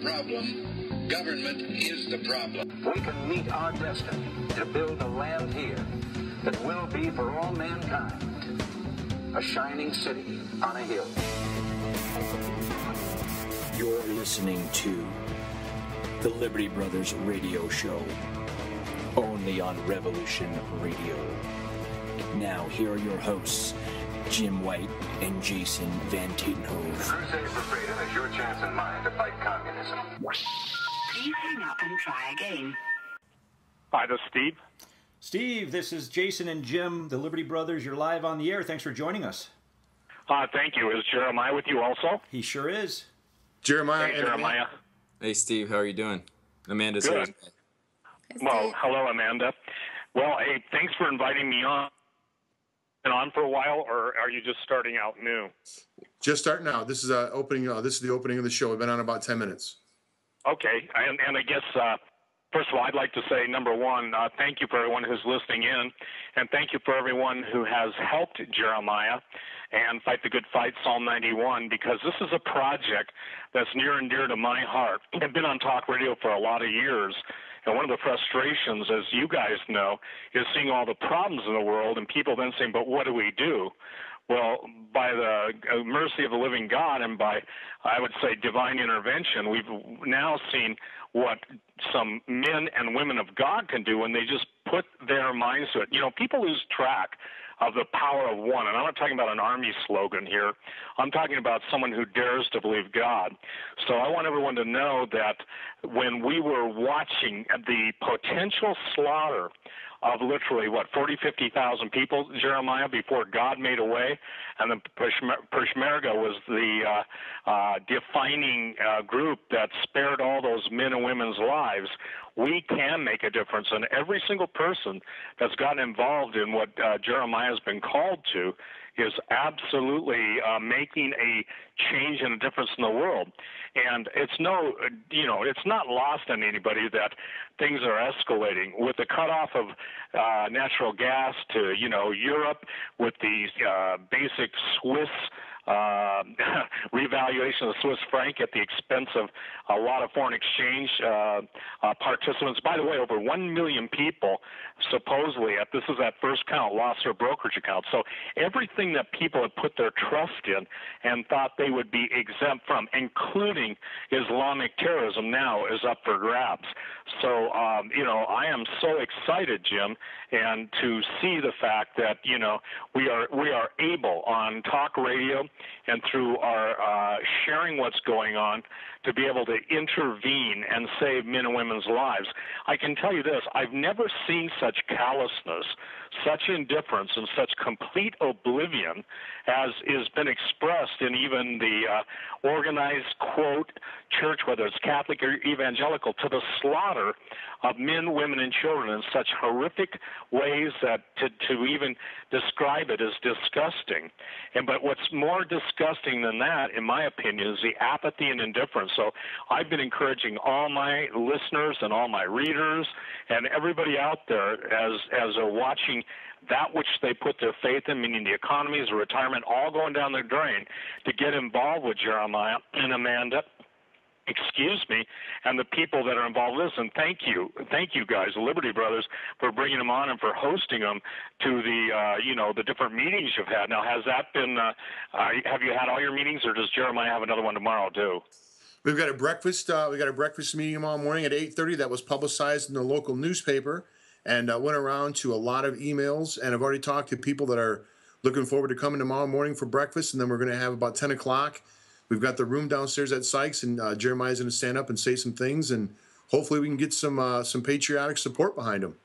problem. Government is the problem. We can meet our destiny to build a land here that will be for all mankind a shining city on a hill. You're listening to the Liberty Brothers Radio Show, only on Revolution Radio. Now, here are your hosts, Jim White and Jason Van Tatenhove. The crusade for freedom is your chance and mine to fight communism. Please hang up and try again. Hi, this is Steve. Steve, this is Jason and Jim, the Liberty Brothers. You're live on the air. Thanks for joining us. Thank you. Is Jeremiah with you also? He sure is. Jeremiah. Hey, Jeremiah. Hey, Steve. How are you doing? Amanda's Good. here. Well, hello, Amanda. Well, hey, thanks for inviting me on. Been on for a while, or are you just starting out new? Just starting out. This is opening. This is the opening of the show. We've been on about 10 minutes. Okay, and I guess first of all, I'd like to say, number one, thank you for everyone who's listening in, and thank you for everyone who has helped Jeremiah and Fight the Good Fight, Psalm 91, because this is a project that's near and dear to my heart. I've been on talk radio for a lot of years. And one of the frustrations, as you guys know, is seeing all the problems in the world and people then saying, but what do we do? Well, by the mercy of the living God and by, I would say, divine intervention, we've now seen what some men and women of God can do when they just put their minds to it. You know, people lose track of the power of one. And I'm not talking about an army slogan here. I'm talking about someone who dares to believe God. So I want everyone to know that when we were watching the potential slaughter of literally, 50,000 people, Jeremiah, before God made a way, and the Peshmerga was the defining group that spared all those men and women's lives. We can make a difference, and every single person that's gotten involved in what Jeremiah has been called to is absolutely making a change and a difference in the world. And it's it's not lost on anybody that things are escalating with the cutoff of natural gas to, Europe, with the basic Swiss revaluation of the Swiss franc at the expense of a lot of foreign exchange participants. By the way, over 1 million people supposedly, this is at first count, lost their brokerage accounts. So everything that people had put their trust in and thought they would be exempt from, including Islamic terrorism, now is up for grabs. So, I am so excited, Jim, and to see the fact that, we are able on talk radio and through our sharing what's going on to be able to intervene and save men and women's lives. I can tell you this, I've never seen such callousness, such indifference, and such complete oblivion as has been expressed in even the organized, quote, church, whether it's Catholic or evangelical, to the slaughter of men, women, and children in such horrific ways that to even describe it is disgusting. But what's more disgusting than that, in my opinion, is the apathy and indifference. So I've been encouraging all my listeners and all my readers and everybody out there as they're watching that which they put their faith in, meaning the economies, the retirement, all going down the drain, to get involved with Jeremiah and Amanda, and the people that are involved with this. And thank you guys, the Liberty Brothers, for bringing them on and for hosting them to the different meetings you've had. Now, has that been? Have you had all your meetings, or does Jeremiah have another one tomorrow too? We've got a breakfast. We got a breakfast meeting tomorrow morning at 8:30 that was publicized in the local newspaper, and went around to a lot of emails. And I've already talked to people that are looking forward to coming tomorrow morning for breakfast. And then we're going to have about 10 o'clock. We've got the room downstairs at Sykes, and Jeremiah's going to stand up and say some things, and hopefully we can get some patriotic support behind him.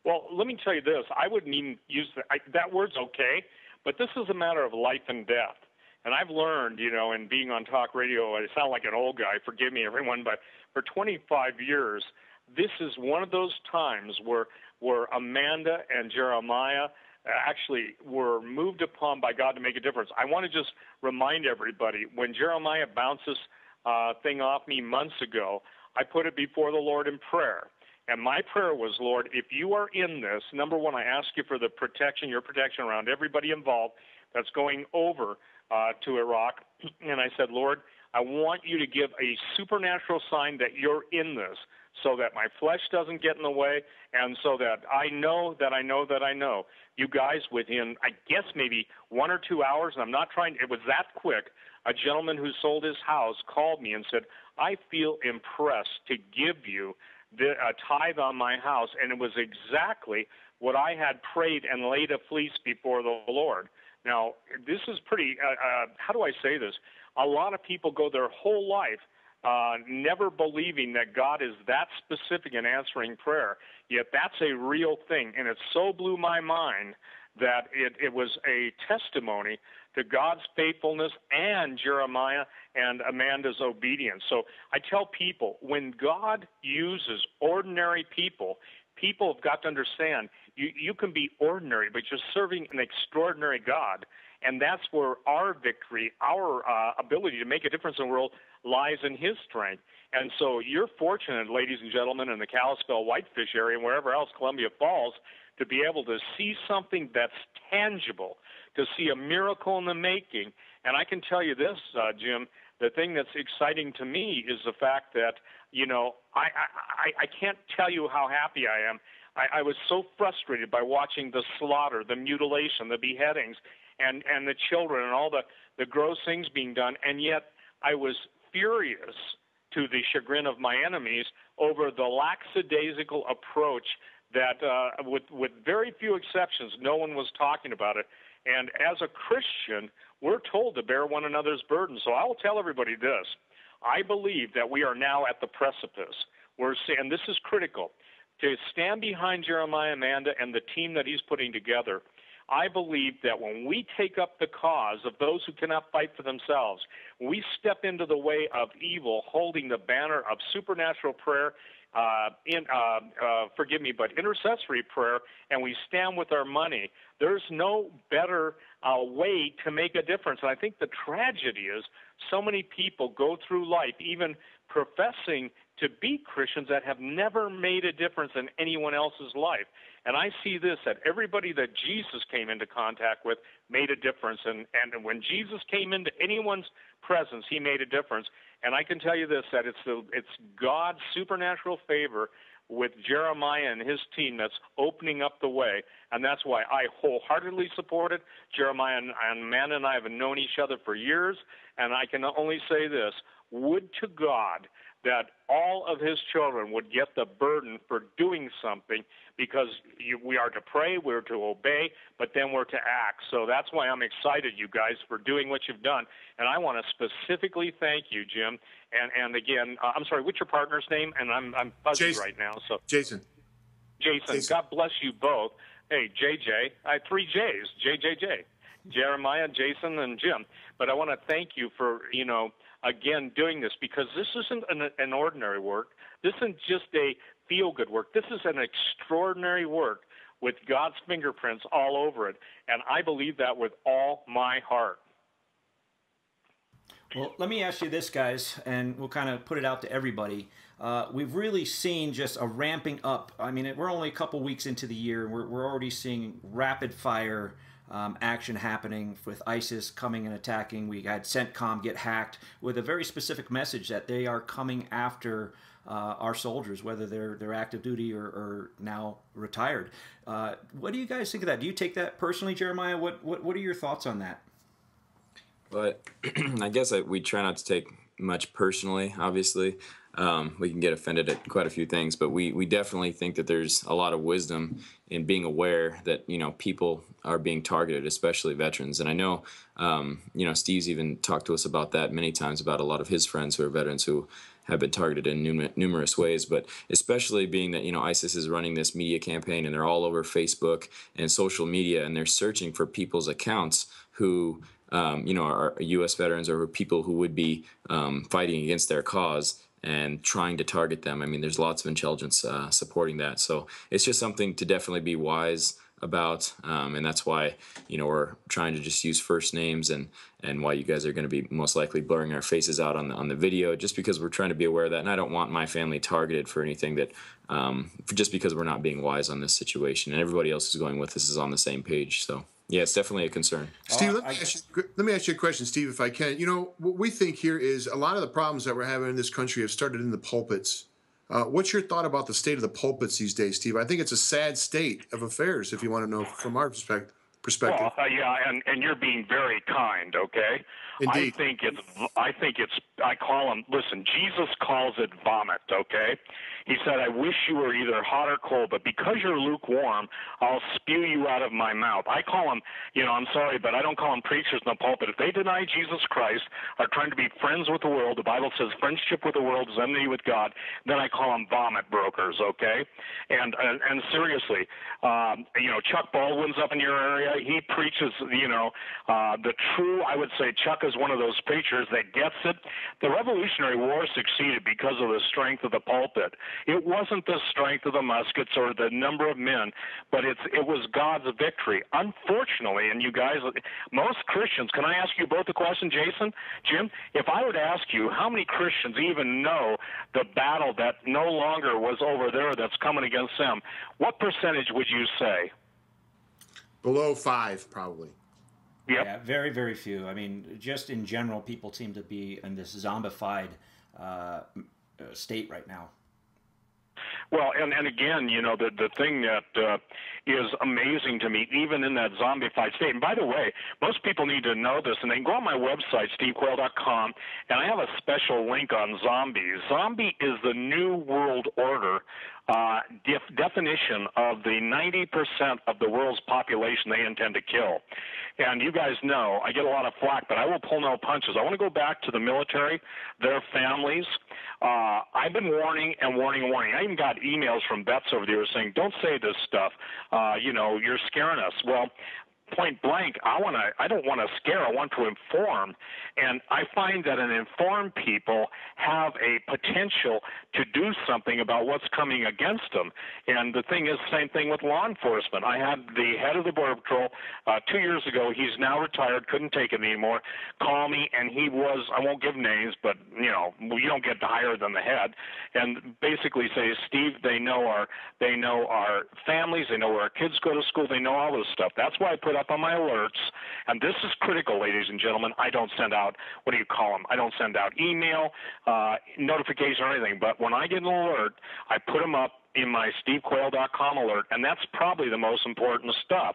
Well, let me tell you this. I wouldn't even use that word's okay, but this is a matter of life and death. And I've learned, in being on talk radio, I sound like an old guy, forgive me, everyone, but for 25 years, this is one of those times where Amanda and Jeremiah actually were moved upon by God to make a difference. I want to just remind everybody, when Jeremiah bounced this thing off me months ago, I put it before the Lord in prayer. And my prayer was, Lord, if you are in this, number one, I ask you for the protection, your protection around everybody involved that's going over to Iraq. And I said, Lord, I want you to give a supernatural sign that you're in this, so that my flesh doesn't get in the way, and so that I know that I know that I know. You guys, within, I guess, maybe 1 or 2 hours, and I'm not trying, it was that quick, a gentleman who sold his house called me and said, I feel impressed to give you a tithe on my house, and it was exactly what I had prayed and laid a fleece before the Lord. Now, this is pretty, how do I say this? A lot of people go their whole life never believing that God is that specific in answering prayer, yet that's a real thing, and it so blew my mind that it was a testimony to God's faithfulness and Jeremiah and Amanda's obedience. So I tell people, when God uses ordinary people, people have got to understand you can be ordinary, but you're serving an extraordinary God, and that's where our victory, our ability to make a difference in the world lies in his strength. And so you're fortunate, ladies and gentlemen, in the Kalispell Whitefish area and wherever else, Columbia Falls, to be able to see something that's tangible, to see a miracle in the making. And I can tell you this, Jim, the thing that's exciting to me is the fact that, you know, I can't tell you how happy I am. I was so frustrated by watching the slaughter, the mutilation, the beheadings, and the children and all the gross things being done, and yet I was furious to the chagrin of my enemies over the lackadaisical approach that, with very few exceptions, no one was talking about it. And as a Christian, we're told to bear one another's burdens. So I will tell everybody this. I believe that we are now at the precipice. And this is critical. To stand behind Jeremiah, Amanda, and the team that he's putting together, I believe that when we take up the cause of those who cannot fight for themselves, we step into the way of evil, holding the banner of supernatural prayer, intercessory prayer, and we stand with our money. There's no better way to make a difference. And I think the tragedy is so many people go through life, even professing to be Christians, that have never made a difference in anyone else's life. And I see this, that everybody that Jesus came into contact with made a difference. And when Jesus came into anyone's presence, he made a difference. And I can tell you this, that it's God's supernatural favor with Jeremiah and his team that's opening up the way. And that's why I wholeheartedly support it. Jeremiah and Amanda and I have known each other for years. And I can only say this, would to God that all of his children would get the burden for doing something, because we are to pray, we're to obey, but then we're to act. So that's why I'm excited, you guys, for doing what you've done. And I want to specifically thank you, Jim. And again, I'm sorry, what's your partner's name? And I'm fuzzy Jason. Right now. So Jason. God bless you both. Hey, JJ, I have 3 J's, JJJ. Jeremiah, Jason, and Jim. But I want to thank you for, again, doing this, because this isn't an ordinary work. This isn't just a feel-good work. This is an extraordinary work with God's fingerprints all over it, and I believe that with all my heart. Well, let me ask you this, guys, and we'll kind of put it out to everybody. We've really seen just a ramping up. I mean, we're only a couple weeks into the year, and we're already seeing rapid-fire action happening with ISIS coming and attacking. We had CENTCOM get hacked with a very specific message that they are coming after our soldiers, whether they're active duty or now retired. What do you guys think of that? Do you take that personally, Jeremiah? What are your thoughts on that? Well, I guess we try not to take much personally, obviously. We can get offended at quite a few things, but we definitely think that there's a lot of wisdom in being aware that, people are being targeted, especially veterans. And I know, Steve's even talked to us about that many times, about a lot of his friends who are veterans who have been targeted in numerous ways, but especially being that, ISIS is running this media campaign and they're all over Facebook and social media, and they're searching for people's accounts who, are U.S. veterans or people who would be fighting against their cause and trying to target them. I mean, there's lots of intelligence supporting that. So it's just something to definitely be wise about, and that's why, we're trying to just use first names, and why you guys are going to be most likely blurring our faces out on the video, just because we're trying to be aware of that. And I don't want my family targeted for anything that, just because we're not being wise on this situation, and everybody else is going with us is on the same page. So Yeah, it's definitely a concern. Steve, let me ask you a question, Steve, if I can. You know, what we think here is a lot of the problems that we're having in this country have started in the pulpits. What's your thought about the state of the pulpits these days, Steve? I think it's a sad state of affairs, if you want to know from our perspective. Well, yeah, and you're being very kind, okay? Indeed. I call them, listen, Jesus calls it vomit, okay? He said, I wish you were either hot or cold, but because you're lukewarm, I'll spew you out of my mouth. I call them, I'm sorry, but I don't call them preachers in the pulpit. If they deny Jesus Christ, are trying to be friends with the world, the Bible says friendship with the world is enmity with God, then I call them vomit brokers, okay? And seriously, Chuck Baldwin's up in your area. He preaches, the true, I would say Chuck is one of those preachers that gets it. The Revolutionary War succeeded because of the strength of the pulpit. It wasn't the strength of the muskets or the number of men, but it was God's victory. Unfortunately, and you guys, most Christians, can I ask you both a question, Jason? Jim, if I were to ask you how many Christians even know the battle that no longer was over there that's coming against them, what percentage would you say? Below 5, probably. Yep. Yeah, very, very few. I mean, just in general, people seem to be in this zombified state right now. Well, and again, the thing that is amazing to me, even in that zombified state, and by the way, most people need to know this, and they can go on my website, stevequayle.com, and I have a special link on zombies. Zombie is the new world order definition of the 90% of the world's population they intend to kill. And you guys know, I get a lot of flack, but I will pull no punches. I want to go back to the military, their families. I've been warning and warning and warning. I even got emails from vets over there saying, don't say this stuff. You're scaring us. Well, point blank, I don't want to scare, I want to inform. And I find that informed people have a potential to do something about what's coming against them. And the thing is, same thing with law enforcement. I had the head of the Border Patrol 2 years ago, he's now retired, couldn't take it anymore, call me, and he was, I won't give names, but, you don't get higher than the head, and basically say, Steve, they know our families, they know where our kids go to school, they know all this stuff. That's why I put up on my alerts, and this is critical, ladies and gentlemen. I don't send out, what do you call them? I don't send out email, notification or anything, but when I get an alert, I put them up in my stevequayle.com alert, and that's probably the most important stuff.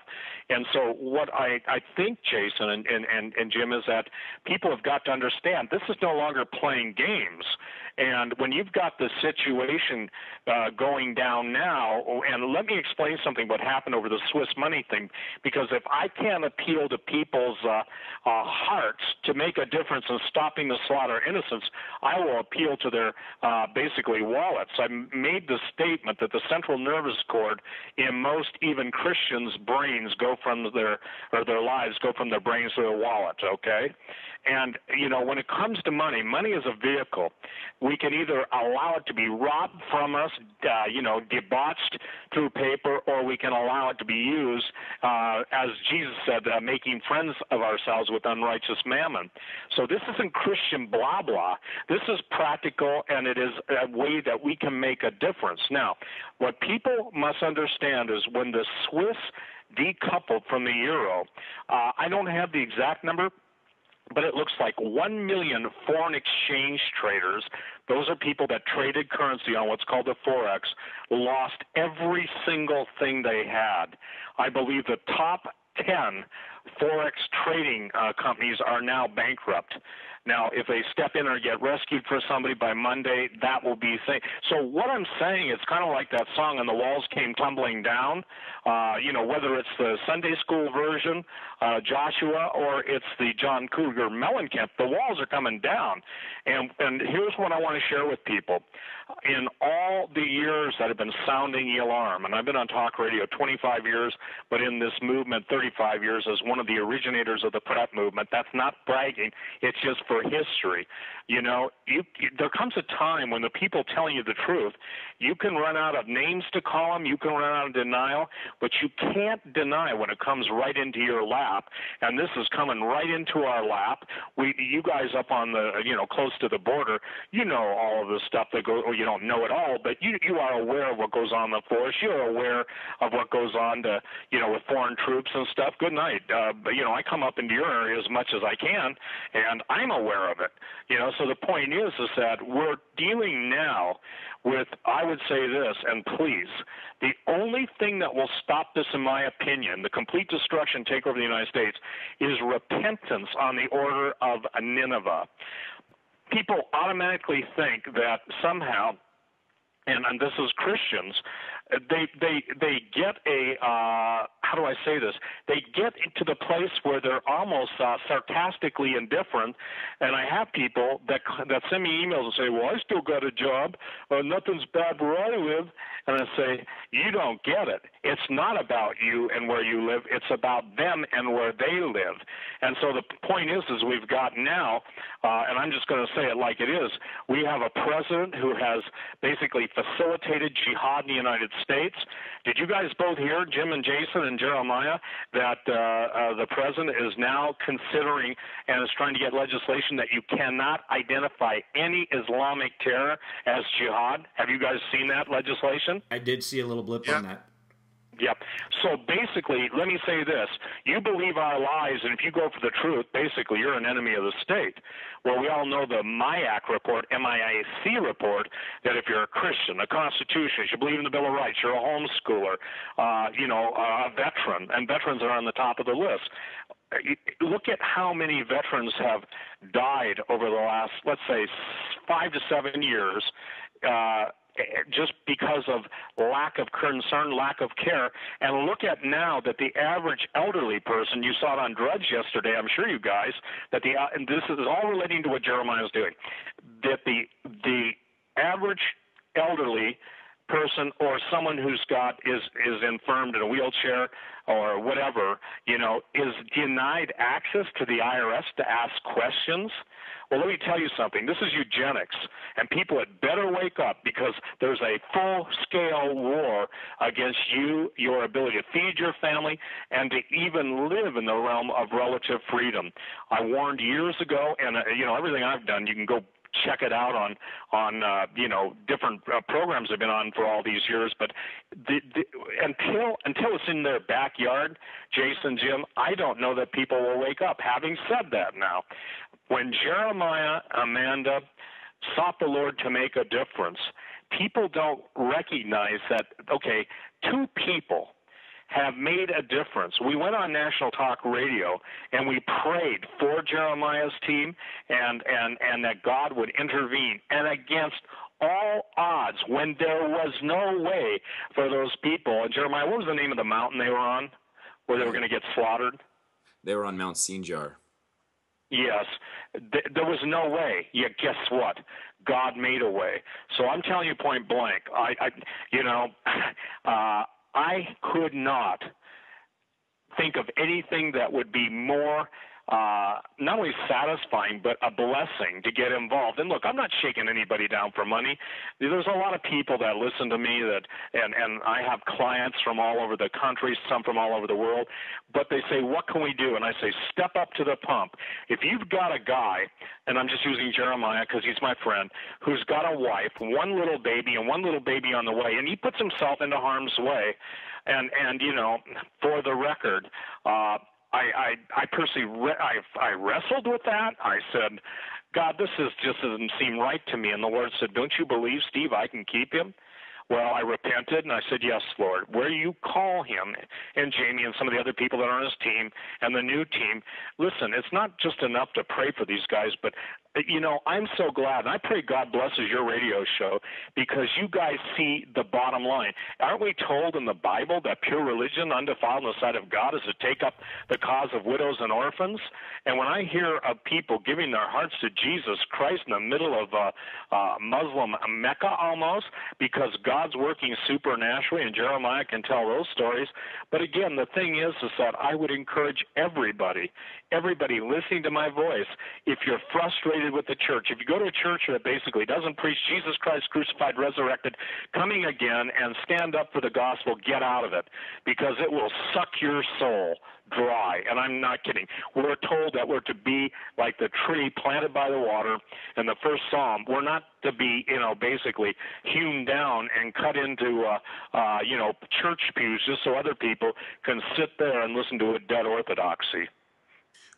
And so what I think, Jason and Jim, is that people have got to understand this is no longer playing games. And when you've got the situation going down now, and let me explain something what happened over the Swiss money thing, because if I can't appeal to people's hearts to make a difference in stopping the slaughter of innocents, I will appeal to their basically wallets. I made the statement that the central nervous cord in most even Christians' brains go from their lives go from their brains to their wallet, okay? And, when it comes to money, money is a vehicle. We can either allow it to be robbed from us, debauched through paper, or we can allow it to be used, as Jesus said, making friends of ourselves with unrighteous mammon. So this isn't Christian blah, blah. This is practical, and it is a way that we can make a difference. Now, what people must understand is when the Swiss decoupled from the euro, I don't have the exact number, but it looks like 1 million foreign exchange traders, those are people that traded currency on what's called the Forex, lost every single thing they had. I believe the top 10 Forex trading companies are now bankrupt. Now, if they step in or get rescued for somebody by Monday, that will be safe. So what I'm saying, it's kind of like that song, And the Walls Came Tumbling Down, whether it's the Sunday school version, Joshua, or it's the John Cougar Mellencamp, the walls are coming down. And here's what I want to share with people. In all the years that have been sounding the alarm, and I've been on talk radio 25 years, but in this movement 35 years as one of the originators of the PrEP movement, that's not bragging, it's just for history. There comes a time when the people telling you the truth, you can run out of names to call them, you can run out of denial, but you can't deny when it comes right into your lap. And this is coming right into our lap. You guys up on the, close to the border, all of the stuff that goes, or you don't know it all, but you are aware of what goes on in the forest. You're aware of what goes on to, with foreign troops and stuff. Good night. But, I come up into your area as much as I can, and I'm aware of it. So the point is that we're dealing now with, I would say this, and please, the only thing that will stop this, in my opinion, the complete destruction, takeover of the United States, is repentance on the order of Nineveh. People automatically think that somehow, and this is Christians, they get a how do I say this? They get into the place where they're almost sarcastically indifferent, and I have people that send me emails and say, "Well, I still got a job. Nothing's bad where I live," and I say, "You don't get it. It's not about you and where you live. It's about them and where they live." And so the point is we've got now, and I'm just going to say it like it is, we have a president who has basically facilitated jihad in the United States. Did you guys both hear, Jim and Jason and Jeremiah, that the president is now considering and is trying to get legislation that you cannot identify any Islamic terror as jihad? Have you guys seen that legislation? I did see a little blip on that. Yep. So basically, let me say this. You believe our lies, and if you go for the truth, basically you're an enemy of the state. Well, we all know the MIAC report, M-I-A-C report, that if you're a Christian, a constitutionalist, you believe in the Bill of Rights, you're a homeschooler, a veteran, and veterans are on the top of the list. Look at how many veterans have died over the last, let's say, 5 to 7 years, just because of lack of concern, lack of care. And look at now that the average elderly person, you saw it on Drudge yesterday, I'm sure you guys, that and this is all relating to what Jeremiah is doing, that the average elderly person or someone who's is infirmed in a wheelchair or whatever, is denied access to the IRS to ask questions. Well, let me tell you something. This is eugenics, and people had better wake up, because there's a full-scale war against your ability to feed your family, and to even live in the realm of relative freedom. I warned years ago, and everything I've done, you can go check it out on different programs I've been on for all these years. But until it's in their backyard, Jason, Jim, I don't know that people will wake up. Having said that, now, when Jeremiah, Amanda, sought the Lord to make a difference, people don't recognize that, okay, two people have made a difference. We went on National Talk Radio and we prayed for Jeremiah's team and that God would intervene. And against all odds, when there was no way for those people, and Jeremiah, what was the name of the mountain they were on where they were going to get slaughtered? They were on Mount Sinjar. Yes. There was no way. Yet guess what? God made a way. So I'm telling you point blank, I could not think of anything that would be more not only satisfying, but a blessing to get involved. And look, I'm not shaking anybody down for money. There's a lot of people that listen to me and I have clients from all over the country, some from all over the world, but they say, what can we do? And I say, step up to the pump. If you've got a guy, and I'm just using Jeremiah because he's my friend, who's got a wife, one little baby on the way, and he puts himself into harm's way, and for the record, I personally I wrestled with that. I said, God, this just doesn't seem right to me. And the Lord said, don't you believe, Steve, I can keep him? Well, I repented, and I said, yes, Lord. Where you call him, and Jamie and some of the other people that are on his team and the new team, listen, it's not just enough to pray for these guys, but you know, I'm so glad, and I pray God blesses your radio show because you guys see the bottom line. Aren't we told in the Bible that pure religion, undefiled in the sight of God, is to take up the cause of widows and orphans? And when I hear of people giving their hearts to Jesus Christ in the middle of Muslim Mecca almost, because God's working supernaturally, and Jeremiah can tell those stories. But again, the thing is that I would encourage everybody listening to my voice, if you're frustrated with the church, if you go to a church that basically doesn't preach Jesus Christ crucified, resurrected, coming again, and stand up for the gospel, get out of it, because it will suck your soul dry. And I'm not kidding. We're told that we're to be like the tree planted by the water in the first Psalm. We're not to be, you know, basically hewn down and cut into, you know, church pews just so other people can sit there and listen to a dead orthodoxy.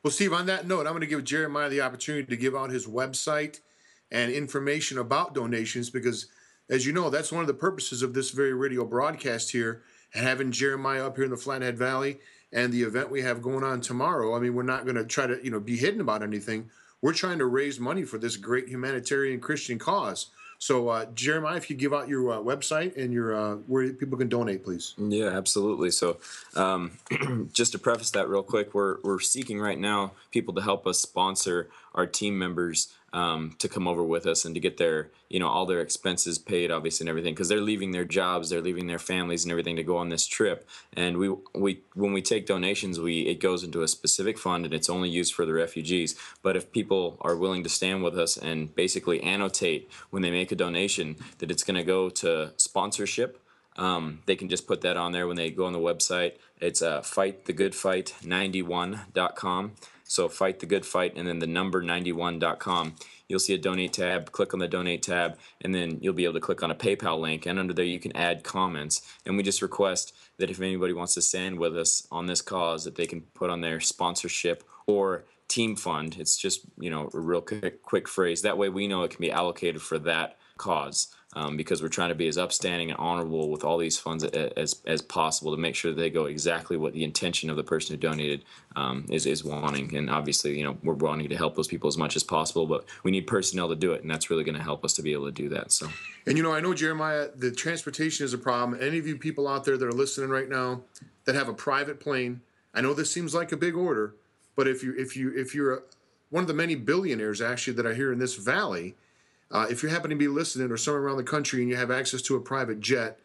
Well, Steve, on that note, I'm going to give Jeremiah the opportunity to give out his website and information about donations because, as you know, that's one of the purposes of this very radio broadcast here, and having Jeremiah up here in the Flathead Valley and the event we have going on tomorrow. I mean, we're not going to try to, you know, be hidden about anything. We're trying to raise money for this great humanitarian Christian cause. So, Jeremiah, if you give out your website and your where people can donate, please. Yeah, absolutely. So, just to preface that real quick, we're seeking right now people to help us sponsor our team members to come over with us and to get their, you know, all their expenses paid, obviously, and everything, because they're leaving their jobs, they're leaving their families and everything to go on this trip. And when we take donations, it goes into a specific fund and it's only used for the refugees. But if people are willing to stand with us and basically annotate when they make a donation that it's going to go to sponsorship, they can just put that on there when they go on the website. It's fightthegoodfight91.com. So Fight the Good Fight and then the number 91.com. You'll see a donate tab. Click on the donate tab, and then you'll be able to click on a PayPal link. And under there, you can add comments. And we just request that if anybody wants to stand with us on this cause, that they can put on their sponsorship or team fund. It's just, you know, a real quick phrase. That way, we know it can be allocated for that cause. Because we're trying to be as upstanding and honorable with all these funds as possible to make sure that they go exactly what the intention of the person who donated is wanting. And obviously, you know, we're wanting to help those people as much as possible, but we need personnel to do it, and that's really going to help us to be able to do that. So, and you know, I know, Jeremiah, the transportation is a problem. Any of you people out there that are listening right now that have a private plane, I know this seems like a big order, but if you're one of the many billionaires actually that are here in this valley. If you happen to be listening or somewhere around the country and you have access to a private jet,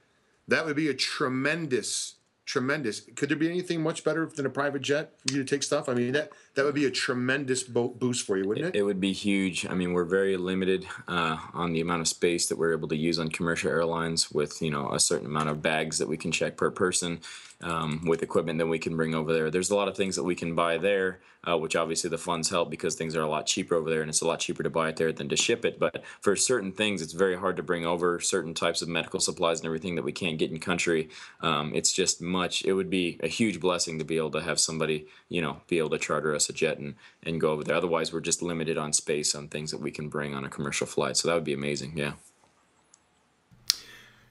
that would be a tremendous. Could there be anything much better than a private jet for you to take stuff? I mean, that would be a tremendous boost for you, wouldn't it? It would be huge. I mean, we're very limited on the amount of space that we're able to use on commercial airlines with, you know, a certain amount of bags that we can check per person with equipment that we can bring over there. There's a lot of things that we can buy there, which obviously the funds help because things are a lot cheaper over there, and it's a lot cheaper to buy it there than to ship it. But for certain things, it's very hard to bring over certain types of medical supplies and everything that we can't get in country. It's just it would be a huge blessing to be able to have somebody, you know, be able to charter us a jet and go over there. Otherwise, we're just limited on space on things that we can bring on a commercial flight. So that would be amazing, yeah.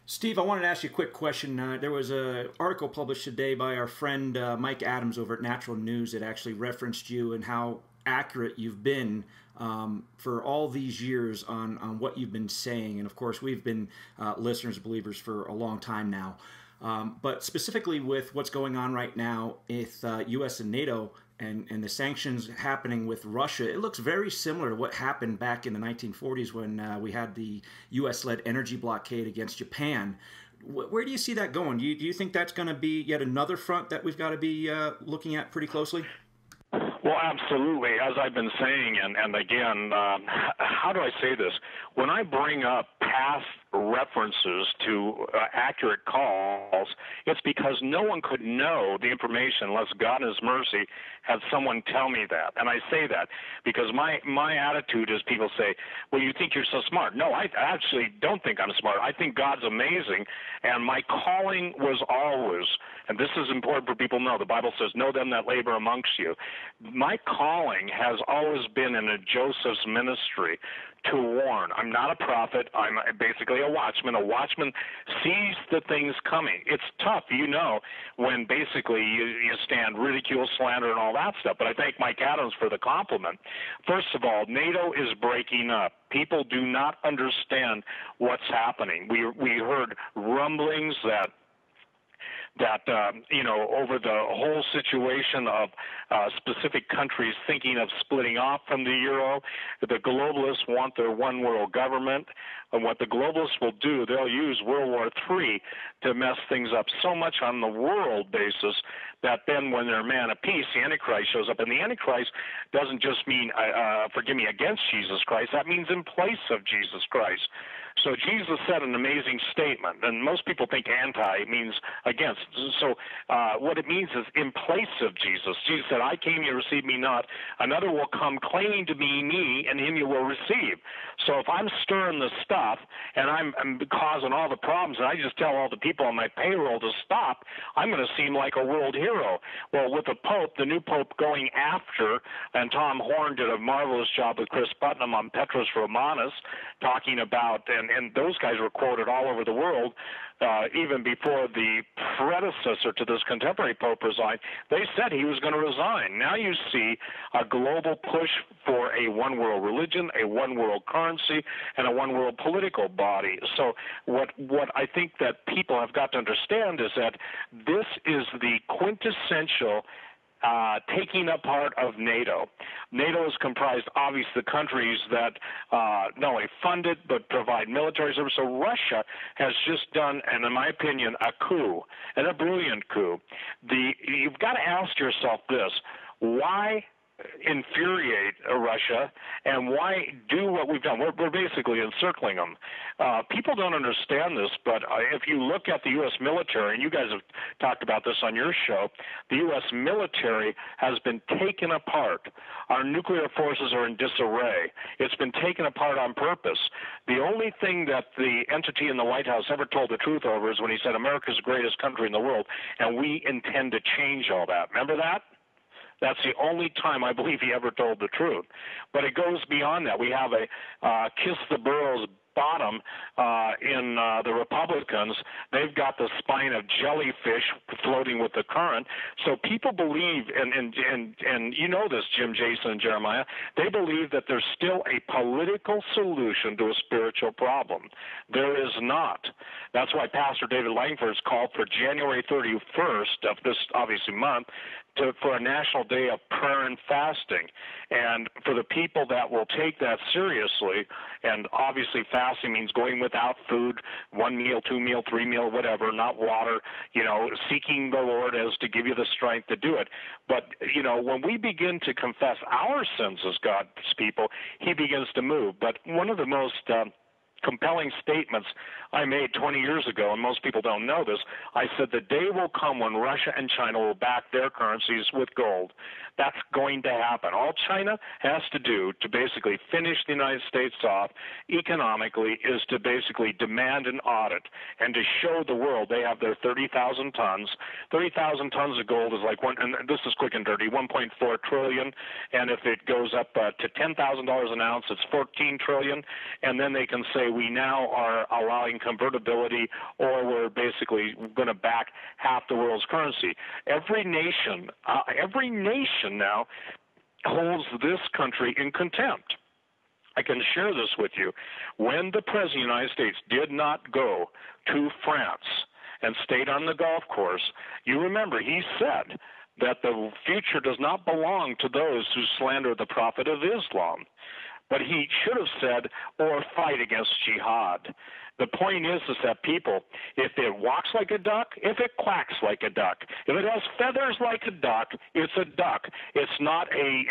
Steve, I wanted to ask you a quick question. There was an article published today by our friend Mike Adams over at Natural News that actually referenced you and how accurate you've been for all these years on what you've been saying. And, of course, we've been listeners, believers for a long time now. But specifically with what's going on right now with U.S. and NATO and the sanctions happening with Russia, it looks very similar to what happened back in the 1940s when we had the U.S.-led energy blockade against Japan. Where do you see that going? Do you think that's going to be yet another front that we've got to be looking at pretty closely? Well, absolutely. As I've been saying, and again, how do I say this? When I bring up past references to accurate calls, it's because no one could know the information unless God in His mercy had someone tell me that. And I say that because my attitude is people say, well, you think you're so smart. No, I actually don't think I'm smart. I think God's amazing, and my calling was always, and this is important for people to know, the Bible says, know them that labor amongst you. My calling has always been in a Joseph's ministry to warn. I'm not a prophet. I'm basically a watchman. A watchman sees the things coming. It's tough, when basically you stand ridicule, slander, and all that stuff. But I thank Mike Adams for the compliment. First of all, NATO is breaking up. People do not understand what's happening. We heard rumblings that over the whole situation of specific countries thinking of splitting off from the euro, the globalists want their one world government. And what the globalists will do, they'll use World War III to mess things up so much on the world basis that then when they're man of peace, the Antichrist shows up. And the Antichrist doesn't just mean, against Jesus Christ. That means in place of Jesus Christ. So Jesus said an amazing statement, and most people think anti means against. So what it means is in place of Jesus. Jesus said, I came, you receive me not. Another will come claiming to be me, and him you will receive. So if I'm stirring the stuff and I'm causing all the problems, and I just tell all the people on my payroll to stop, I'm going to seem like a world hero. Well, with the Pope, the new Pope going after, and Tom Horn did a marvelous job with Chris Putnam on Petrus Romanus, talking about, and those guys were quoted all over the world, even before the predecessor to this contemporary Pope resigned. They said he was going to resign. Now you see a global push for a one-world religion, a one-world currency, and a one-world political body. So what I think that people have got to understand is that this is the quintessential taking apart of NATO. NATO is comprised, obviously, of countries that not only fund it but provide military service. So Russia has just done, and in my opinion, a coup, and a brilliant coup. You've got to ask yourself this: why infuriate Russia, and why do what we've done? We're basically encircling them. People don't understand this, but if you look at the U.S. military, and you guys have talked about this on your show, the U.S. military has been taken apart. Our nuclear forces are in disarray. It's been taken apart on purpose. The only thing that the entity in the White House ever told the truth over is when he said America's the greatest country in the world, and we intend to change all that. Remember that? That's the only time I believe he ever told the truth. But it goes beyond that. We have a kiss the boroughs bottom in the Republicans. They've got the spine of jellyfish floating with the current. So people believe, and you know this, Jim, Jason, and Jeremiah, they believe that there's still a political solution to a spiritual problem. There is not. That's why Pastor David Langford has called for January 31st of this, obviously, month, for a national day of prayer and fasting. And for the people that will take that seriously, and obviously fasting means going without food, 1 meal, 2 meal, 3 meal, whatever, not water, seeking the Lord as to give you the strength to do it. But, when we begin to confess our sins as God's people, he begins to move. But one of the most compelling statements I made 20 years ago, and most people don't know this, I said the day will come when Russia and China will back their currencies with gold. That's going to happen. All China has to do to basically finish the United States off economically is to basically demand an audit and to show the world they have their 30,000 tons. 30,000 tons of gold is like and this is quick and dirty, 1.4 trillion, and if it goes up to $10,000 an ounce, it's 14 trillion, and then they can say we now are allowing convertibility, or we're basically going to back half the world's currency. Every nation now holds this country in contempt. I can share this with you. When the President of the United States did not go to France and stayed on the golf course, you remember he said that the future does not belong to those who slander the Prophet of Islam. But he should have said, or fight against jihad. The point is that people, if it walks like a duck, if it quacks like a duck, if it has feathers like a duck, it's a duck. It's not a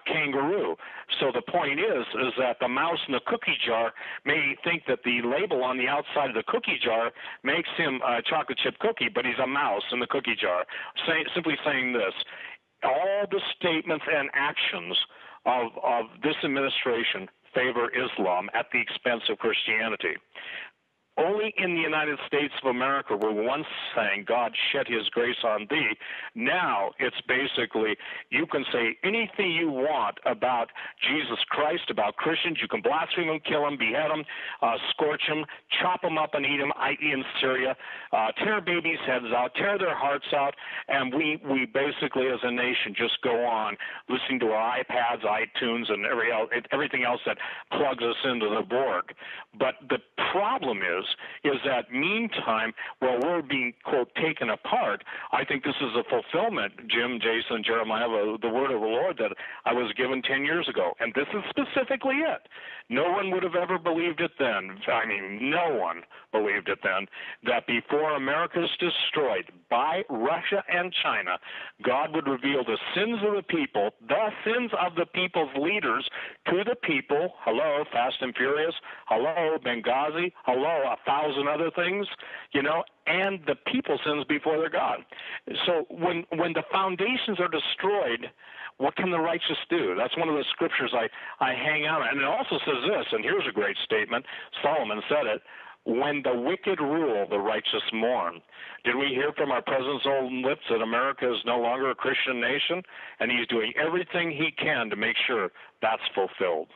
kangaroo. So the point is that the mouse in the cookie jar may think that the label on the outside of the cookie jar makes him a chocolate chip cookie, but he's a mouse in the cookie jar. Simply saying this, all the statements and actions of this administration favor Islam at the expense of Christianity. Only in the United States of America were we once saying, God shed his grace on thee. Now it's basically, you can say anything you want about Jesus Christ, about Christians. You can blaspheme them, kill them, behead them, scorch them, chop them up and eat them, i.e. in Syria, tear babies' heads out, tear their hearts out, and we basically as a nation just go on listening to our iPads, iTunes, and everything else that plugs us into the Borg. But the problem is that meantime, while we're being, quote, taken apart, I think this is a fulfillment, Jim, Jason, Jeremiah, of the word of the Lord that I was given 10 years ago. And this is specifically it. No one would have ever believed it then. I mean, no one believed it then, that before America is destroyed by Russia and China, God would reveal the sins of the people, the sins of the people's leaders to the people. Hello, Fast and Furious. Hello, Benghazi. Hello, 1,000 other things, and the people sins before their God. So when the foundations are destroyed, what can the righteous do? That's one of the scriptures I hang out on. And it also says this, and here's a great statement. Solomon said it, when the wicked rule, the righteous mourn. Did we hear from our president's own lips that America is no longer a Christian nation? And he's doing everything he can to make sure that's fulfilled.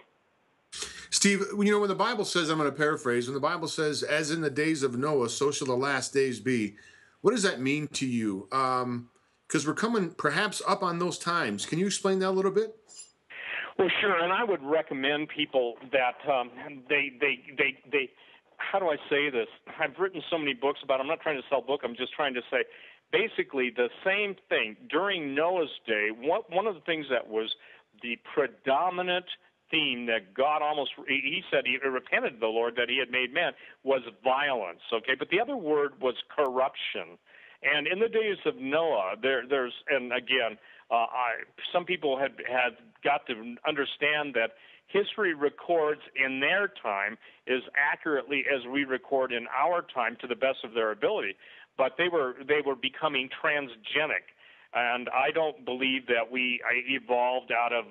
Steve, when the Bible says, I'm going to paraphrase, when the Bible says, as in the days of Noah, so shall the last days be, what does that mean to you? Because we're coming perhaps up on those times. Can you explain that a little bit? Well, sure, and I would recommend people that they how do I say this? I've written so many books about it. I'm not trying to sell book. I'm just trying to say basically the same thing. During Noah's day, one of the things that was the predominant theme that God he said he repented to the Lord that he had made man, was violence, okay? But the other word was corruption. And in the days of Noah, there's, and again, some people had got to understand that history records in their time as accurately as we record in our time to the best of their ability. But they were becoming transgenic. And I don't believe that we evolved out of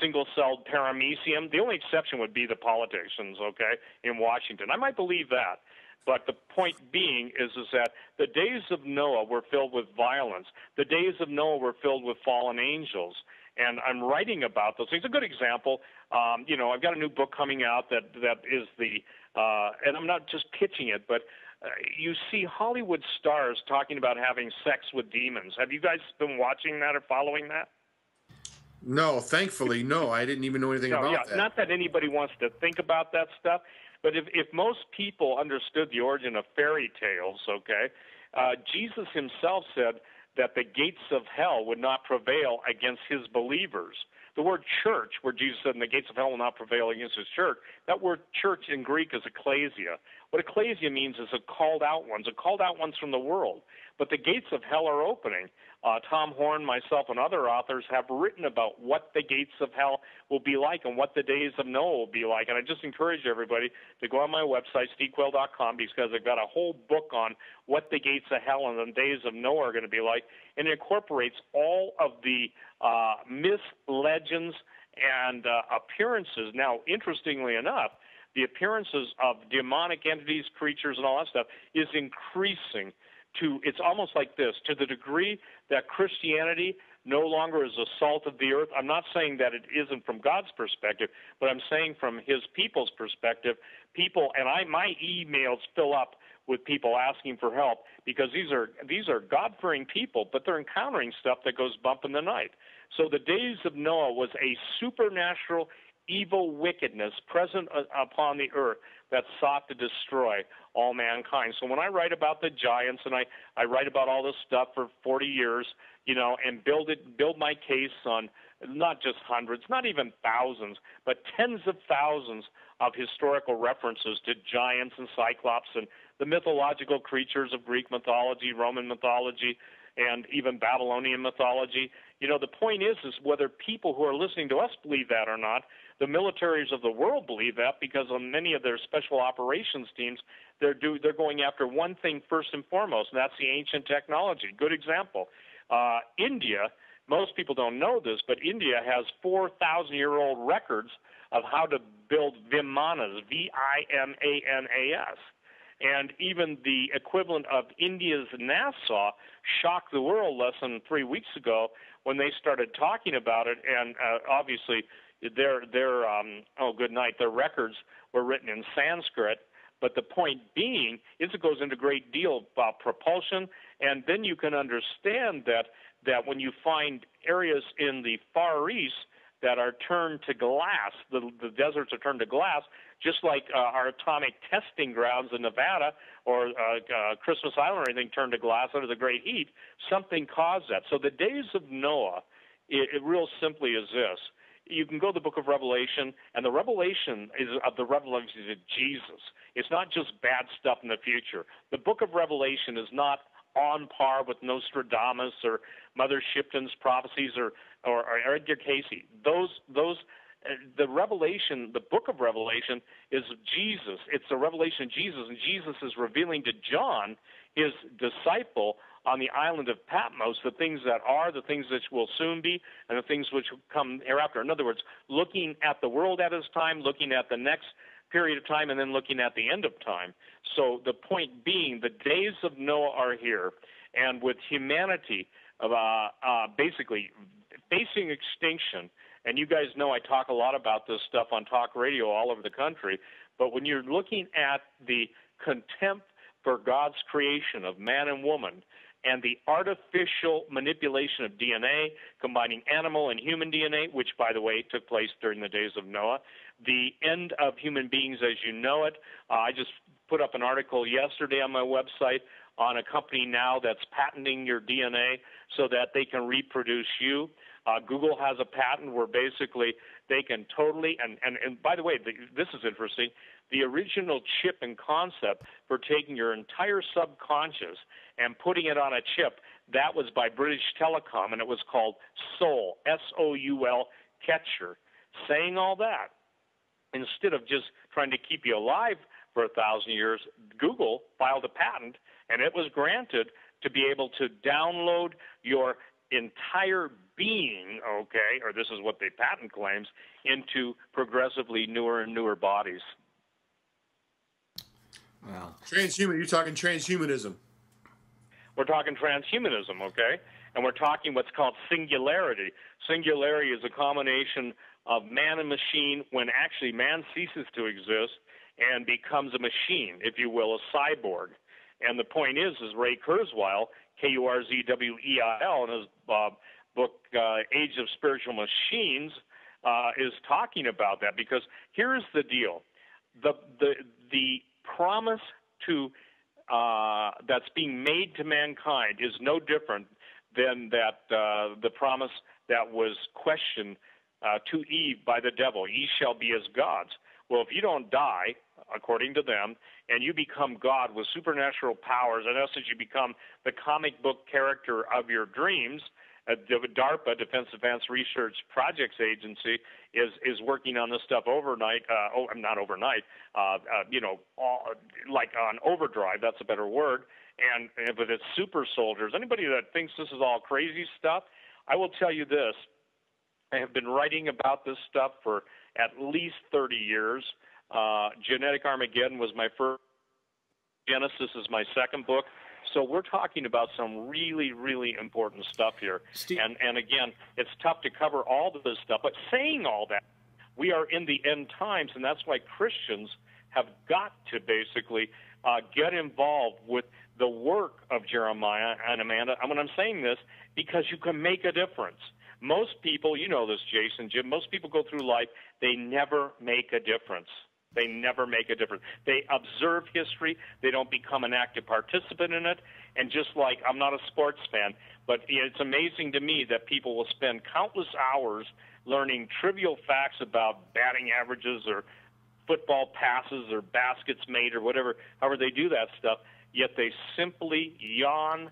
single-celled paramecium. The only exception would be the politicians, okay, in Washington. I might believe that. But the point being is that the days of Noah were filled with violence. The days of Noah were filled with fallen angels. And I'm writing about those things. A good example, I've got a new book coming out that is and I'm not just pitching it, but you see Hollywood stars talking about having sex with demons. Have you guys been watching that or following that? No, thankfully, no. I didn't even know anything about that. Not that anybody wants to think about that stuff, but if most people understood the origin of fairy tales, okay, Jesus himself said that the gates of hell would not prevail against his believers. The word church, where Jesus said, and the gates of hell will not prevail against his church, that word church in Greek is ecclesia. What ecclesia means is a called out ones from the world. But the gates of hell are opening. Tom Horn, myself, and other authors have written about what the gates of hell will be like and what the days of Noah will be like. And I just encourage everybody to go on my website, stevequayle.com, because I've got a whole book on what the gates of hell and the days of Noah are going to be like. And it incorporates all of the myths, legends, and appearances. Now, interestingly enough, the appearances of demonic entities, creatures, and all that stuff is increasing it's almost like this, to the degree that Christianity no longer is the salt of the earth. I'm not saying that it isn't from God's perspective, but I'm saying from his people's perspective, my emails fill up with people asking for help because these are God-fearing people, but they're encountering stuff that goes bump in the night. So the days of Noah was a supernatural evil wickedness present upon the earth that sought to destroy all mankind. So when I write about the giants, and I write about all this stuff for 40 years, and build my case on not just hundreds, not even thousands, but tens of thousands of historical references to giants and cyclops and the mythological creatures of Greek mythology, Roman mythology, and even Babylonian mythology. The point is whether people who are listening to us believe that or not. The militaries of the world believe that because on many of their special operations teams, they're going after one thing first and foremost, and that's the ancient technology. Good example. India, most people don't know this, but India has 4,000-year-old records of how to build Vimanas, Vimanas. And even the equivalent of India's NASA shocked the world less than 3 weeks ago when they started talking about it. And obviously, their records were written in Sanskrit. But the point being is it goes into a great deal about propulsion, and then you can understand that when you find areas in the Far East that are turned to glass, the deserts are turned to glass, just like our atomic testing grounds in Nevada or Christmas Island or anything turned to glass under the great heat, something caused that. So the days of Noah, it real simply is this. You can go to the book of Revelation, and the revelation is of the revelation of Jesus. It's not just bad stuff in the future. The book of Revelation is not on par with Nostradamus or Mother Shipton's prophecies or Edgar Casey. The Revelation, the book of Revelation, is Jesus. It's the revelation of Jesus, and Jesus is revealing to John, his disciple, on the island of Patmos, the things that are, the things which will soon be, and the things which will come hereafter. In other words, looking at the world at his time, looking at the next period of time, and then looking at the end of time. So the point being, the days of Noah are here, and with humanity basically facing extinction, and you guys know I talk a lot about this stuff on talk radio all over the country, but when you're looking at the contempt for God's creation of man and woman, and the artificial manipulation of DNA, combining animal and human DNA, which, by the way, took place during the days of Noah, the end of human beings as you know it. I just put up an article yesterday on my website on a company now that's patenting your DNA so that they can reproduce you. Google has a patent where basically they can totally, and by the way, this is interesting, the original chip and concept for taking your entire subconscious and putting it on a chip, that was by British Telecom, and it was called Soul, S-O-U-L, Catcher. Saying all that, instead of just trying to keep you alive for 1,000 years, Google filed a patent, and it was granted to be able to download your entire being, okay, or this is what the patent claims, into progressively newer and newer bodies. Wow. You're talking transhumanism. We're talking transhumanism, okay? And we're talking what's called singularity. Singularity is a combination of man and machine when actually man ceases to exist and becomes a machine, if you will, a cyborg. And the point is Ray Kurzweil, Kurzweil, in his book Age of Spiritual Machines, is talking about that, because here's the deal. The promise to that's being made to mankind is no different than the promise that was questioned to Eve by the devil. Ye shall be as gods. Well, if you don't die, according to them, and you become God with supernatural powers, in essence, you become the comic book character of your dreams. DARPA, Defense Advanced Research Projects Agency, is working on this stuff overnight. Not overnight, like on overdrive. That's a better word. And with its super soldiers, anybody that thinks this is all crazy stuff, I will tell you this: I have been writing about this stuff for at least 30 years. Genetic Armageddon was my first. Genesis is my second book. So we're talking about some really, really important stuff here. Steve. And again, it's tough to cover all of this stuff. But saying all that, we are in the end times, and that's why Christians have got to basically get involved with the work of Jeremiah and Amanda. And when I'm saying this, because you can make a difference. Most people, you know this, Jason, Jim, most people go through life, they never make a difference. They never make a difference. They observe history. They don't become an active participant in it. And just like I'm not a sports fan, but it's amazing to me that people will spend countless hours learning trivial facts about batting averages or football passes or baskets made or whatever, however they do that stuff, yet they simply yawn,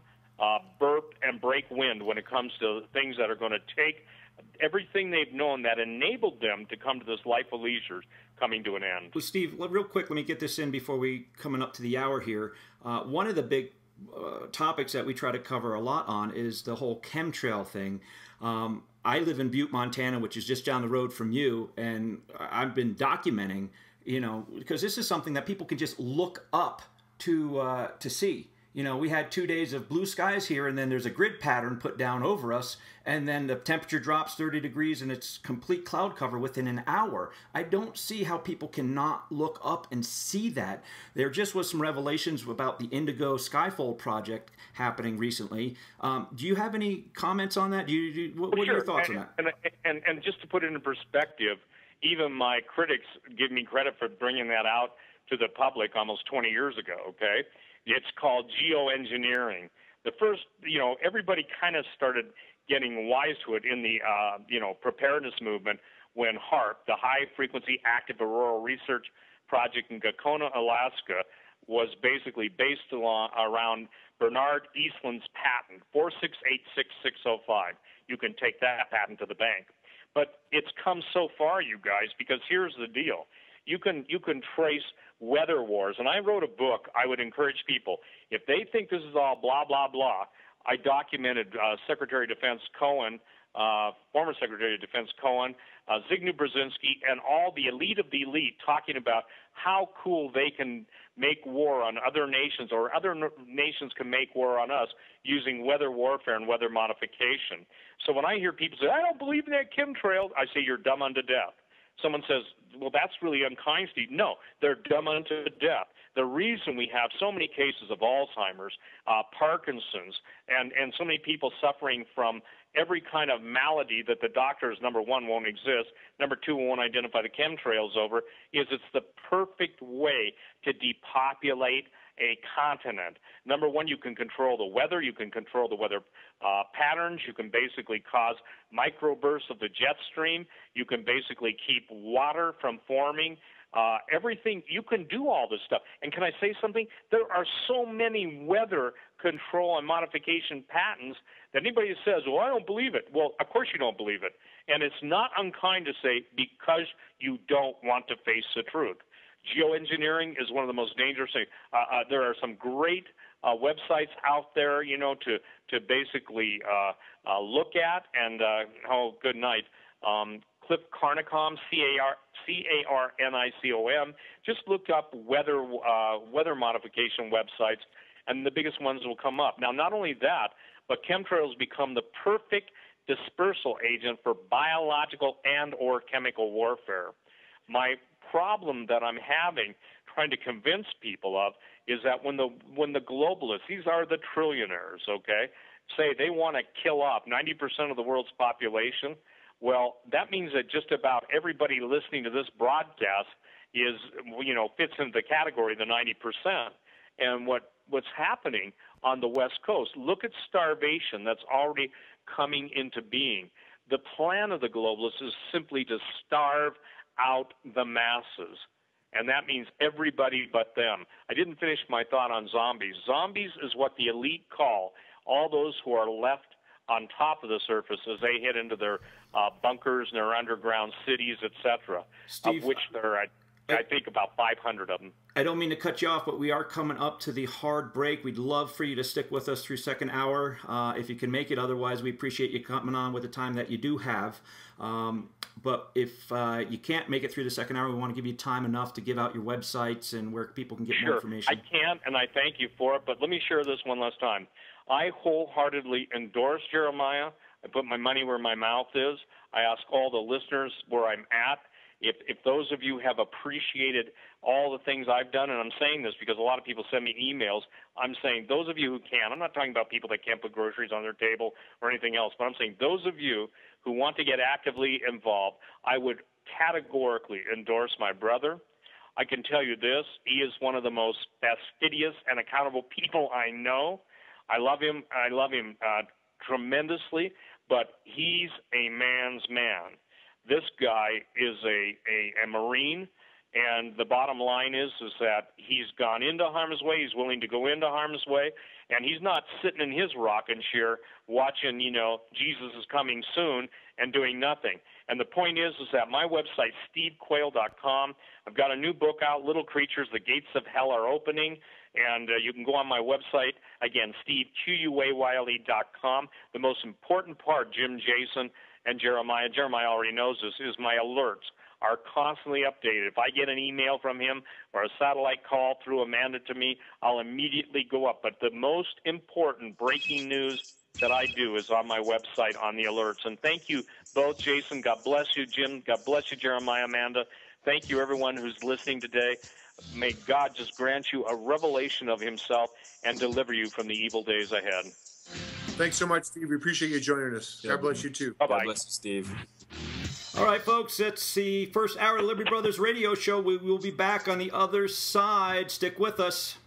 burp, and break wind when it comes to things that are going to take everything they've known that enabled them to come to this life of leisure coming to an end. Well, Steve, real quick, let me get this in before we coming up to the hour here. One of the big topics that we try to cover a lot on is the whole chemtrail thing. I live in Butte, Montana, which is just down the road from you, and I've been documenting, because this is something that people can just look up to see. You know, we had 2 days of blue skies here, and then there's a grid pattern put down over us, and then the temperature drops 30 degrees, and it's complete cloud cover within an hour. I don't see how people cannot look up and see that. There just was some revelations about the Indigo Skyfold project happening recently. Do you have any comments on that? What are your thoughts on that? And just to put it in perspective, even my critics give me credit for bringing that out to the public almost 20 years ago, okay? It's called geo-engineering. The first, everybody kind of started getting wise to it in the, preparedness movement when HAARP, the High Frequency Active Auroral Research Project in Gakona, Alaska, was basically based around Bernard Eastland's patent, 4686605. You can take that patent to the bank. But it's come so far, you guys, because here's the deal. You can trace weather wars. And I wrote a book. I would encourage people, if they think this is all blah, blah, blah, I documented Secretary of Defense Cohen, former Secretary of Defense Cohen, Zygmunt Brzezinski, and all the elite of the elite talking about how cool they can make war on other nations, or other nations can make war on us using weather warfare and weather modification. So when I hear people say, I don't believe in that chemtrail, I say, you're dumb unto death. Someone says, well, that's really unkind, Steve. No, they're dumb unto death. The reason we have so many cases of Alzheimer's, Parkinson's, and so many people suffering from every kind of malady that the doctors, number one, won't exist, number two, won't identify the chemtrails over, is it's the perfect way to depopulate a continent. Number one, you can control the weather. You can control the weather patterns. You can basically cause microbursts of the jet stream. You can basically keep water from forming. Everything, you can do all this stuff. And can I say something? There are so many weather control and modification patents that anybody who says, well, I don't believe it. Well, of course you don't believe it. And it's not unkind to say because you don't want to face the truth. Geoengineering is one of the most dangerous things. There are some great websites out there, to basically look at. And good night. Cliff Carnicom, Carnicom. Just look up weather modification websites, and the biggest ones will come up. Now, not only that, but chemtrails become the perfect dispersal agent for biological and or chemical warfare. My problem that I'm having trying to convince people of is that when the globalists, these are the trillionaires, okay, say they want to kill off 90% of the world's population, well, that means that just about everybody listening to this broadcast fits into the category of the 90%. And what's happening on the West Coast, look at starvation that's already coming into being. The plan of the globalists is simply to starve out the masses, and that means everybody but them. I didn't finish my thought on zombies. Zombies is what the elite call all those who are left on top of the surface as they head into their bunkers and their underground cities, etc., of which there are, I think, about 500 of them. I don't mean to cut you off, but we are coming up to the hard break. We'd love for you to stick with us through second hour if you can make it. Otherwise, we appreciate you coming on with the time that you do have. But if you can't make it through the second hour, we want to give you time enough to give out your websites and where people can get more information. I can, and I thank you for it. But let me share this one last time. I wholeheartedly endorse Jeremiah. I put my money where my mouth is. I ask all the listeners where I'm at. If those of you have appreciated all the things I've done, and I'm saying this because a lot of people send me emails, I'm saying those of you who can, I'm not talking about people that can't put groceries on their table or anything else, but I'm saying those of you who want to get actively involved, I would categorically endorse my brother. I can tell you this, he is one of the most fastidious and accountable people I know. I love him tremendously, but he's a man's man. This guy is a Marine, and the bottom line is that he's gone into harm's way. He's willing to go into harm's way, and he's not sitting in his rocking chair watching, Jesus is coming soon and doing nothing. And the point is that my website, stevequayle.com, I've got a new book out, Little Creatures, The Gates of Hell Are Opening, and you can go on my website, again, stevequayle.com. The most important part, Jim, Jason, and Jeremiah already knows this, is my alerts. are constantly updated. If I get an email from him or a satellite call through Amanda to me, I'll immediately go up. But the most important breaking news that I do is on my website on the alerts. And thank you both, Jason. God bless you, Jim. God bless you, Jeremiah, Amanda. Thank you, everyone who's listening today. May God just grant you a revelation of himself and deliver you from the evil days ahead. Thanks so much, Steve. We appreciate you joining us. God bless you, too. Bye-bye. God bless you, Steve. All right, folks, that's the first hour of the Liberty Brothers radio show. We will be back on the other side. Stick with us.